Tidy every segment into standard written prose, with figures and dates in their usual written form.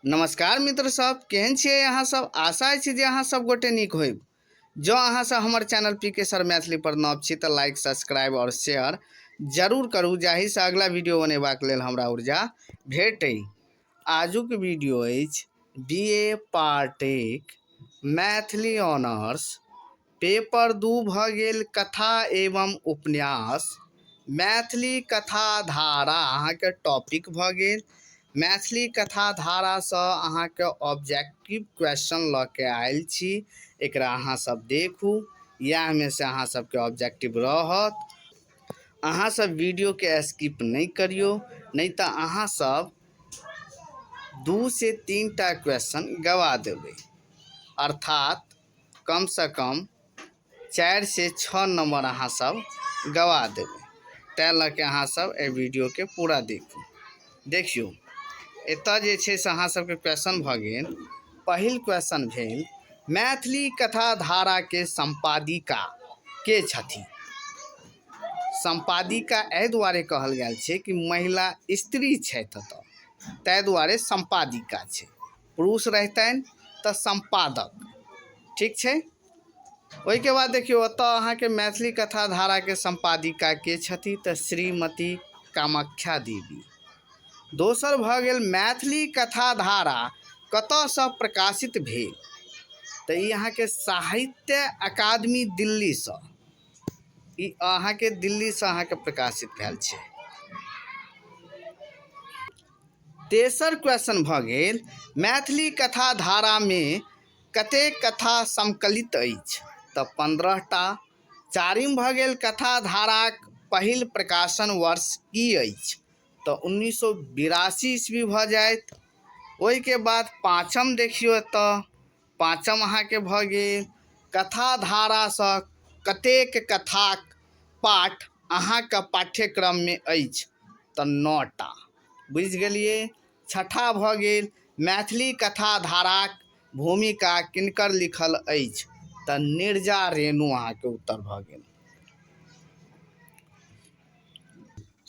नमस्कार मित्र सब, केहन छियै अहाँ सब। आशा छै जे अहाँ सब गोटे नीक होइब। जो अहाँ सब हमर चैनल पीके सर मैथिली पर नव छी तऽ लाइक, सब्सक्राइब और शेयर जरूर करू, जाहिसँ अगला वीडियो बनेबाक लेल हमरा ऊर्जा भेटै। आजुक वीडियो अछि BA part 1 Maithili honours paper 2 भऽ गेल कथा एवं उपन्यास। मैथिली कथा धारा अहाँके टॉपिक भऽ गेल। मैथिली कथा धारासँ अहाँके ऑब्जेक्टिव क्वेश्चन लऽ के आयल छी, एकरा अहाँ सब देखू। इएहमे से अहाँ सबके ऑब्जेक्टिव रहत। अहाँ सब वीडियो के स्किप नहीं करियो, नहीं तो अहाँ सब 2 से 3 टा क्वेश्चन गवा देबै, अर्थात कम से कम 4 से 6 नंबर अहाँ सब गवा देबै। तै लऽ के अहाँ सब ए वीडियो के पूरा देखू। देखियो एतऽ जे छै से अहाँ सबके क्वेश्चन भऽ गेल। पहिल क्वेश्चन भेल मैथिली कथा धारा के संपादिका के छथि। संपादिका एहि दुआरे कहल गेल छै कि महिला स्त्री छथि, ताहि दुआरे संपादिका छै। पुरुष रहतनि तऽ संपादक, ठीक छै। ओहिके बाद देखियो ओतऽ अहाँके मैथिली कथा धारा के संपादिका के छथि तऽ श्रीमती कामाख्या देवी। दोसर भऽ गेल मैथिली कथा धारा कतऽसँ प्रकाशित भेल, तऽ ई अहाँके साहित्य अकादमी दिल्लीसँ, ई अहाँके दिल्लीसँ अहाँके प्रकाशित भेल छै। तेसर क्वेश्चन भऽ गेल मैथिली कथा धारामे कतेक कथा संकलित अछि, तऽ 15 टा। चारिम भऽ गेल कथा धाराक पहिल प्रकाशन वर्ष की अछि, तऽ 1982 ईस्वी भऽ जायत। ओहिके बाद पाँचम देखियो एतऽ, पाँचम अहाँके भऽ गेल कथा धारासँ कतेक कथाक पाठ अहाँके पाठ्यक्रममे अछि, तऽ 9 टा। बुझि गेलिए। छठा भऽ गेल मैथिली कथा धाराक भूमिका किनकर लिखल अछि, तऽ नीरजा रेणु अहाँके उत्तर भऽ गेल।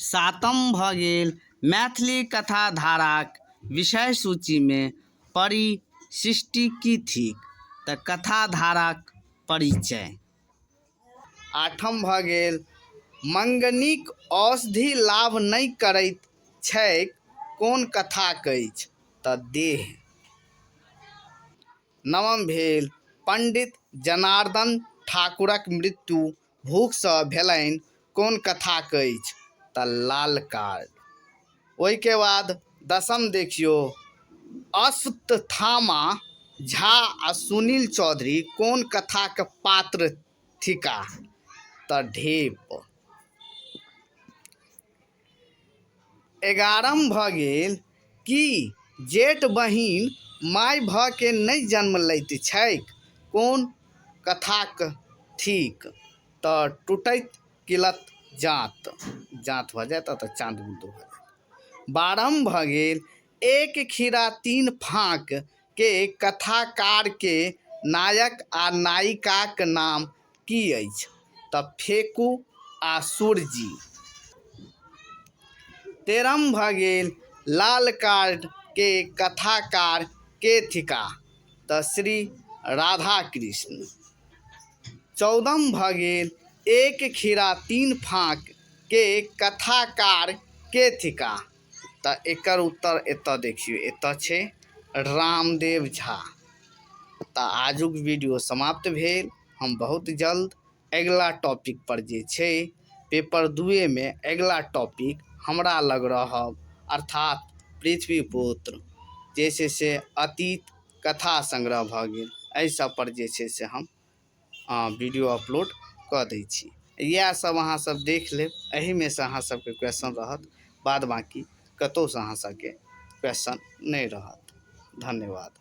सातम भऽ गेल मैथिली कथा धाराक विषय सूची में परिशिष्टि की थिक, तऽ कथा धाराक परिचय। आठम भऽ गेल मंगनीक औषधि लाभ नहीं करैत छैक, कोन कथाक अछि, तऽ देह। नवम भेल पंडित जनार्दन ठाकुरक मृत्यु भूखसँ भेलनि, कोन कथाक अछि, तऽ लाल कार्ड। ओहिके बाद दसम देखियो अश्वत्थामा झा आ सुनील चौधरी कोन कथाक पात्र थिका, तऽ ढेप। 11म भऽ गेल कि जेठ बहिन माय भऽ के नहीं जन्म लैत छैक, कोन कथाक थिक, तऽ टूटैत किलत जात, जात भऽ जायत तऽ चाँद बुद्धू भऽ जायत। 12म भऽ गेल एक खीरा तीन फाँक के कथाकार के नायक आ नायिकाक नाम की अछि, तऽ फेकू आ सूरजी। 13म भऽ गेल लाल कार्ड के कथाकार के थिका, तऽ श्री राधा कृष्ण। 14म भऽ गेल एक खीरा तीन फाँक के कथाकार के थिका, तऽ एकर उत्तर एतऽ देखियो, एतऽ छै रामदेव झा। तऽ आजुक वीडियो समाप्त भेल। हम बहुत जल्द अगला टॉपिक पर जे छै पेपर 2 में अगला टॉपिक हमरा लग रहब, अर्थात पृथ्वीपुत्र, जैसे से अतीत कथा संग्रह भऽ गेल, एहि सब पर जे छै से हम वीडियो अपलोड कऽ दै छी। इएह सब अहाँ सब देख लेब, एहिमे से अहाँ सबके क्वेश्चन रहत, बाद बाकी कतहुसँ अहाँ सबके क्वेश्चन नहीं रहत। धन्यवाद।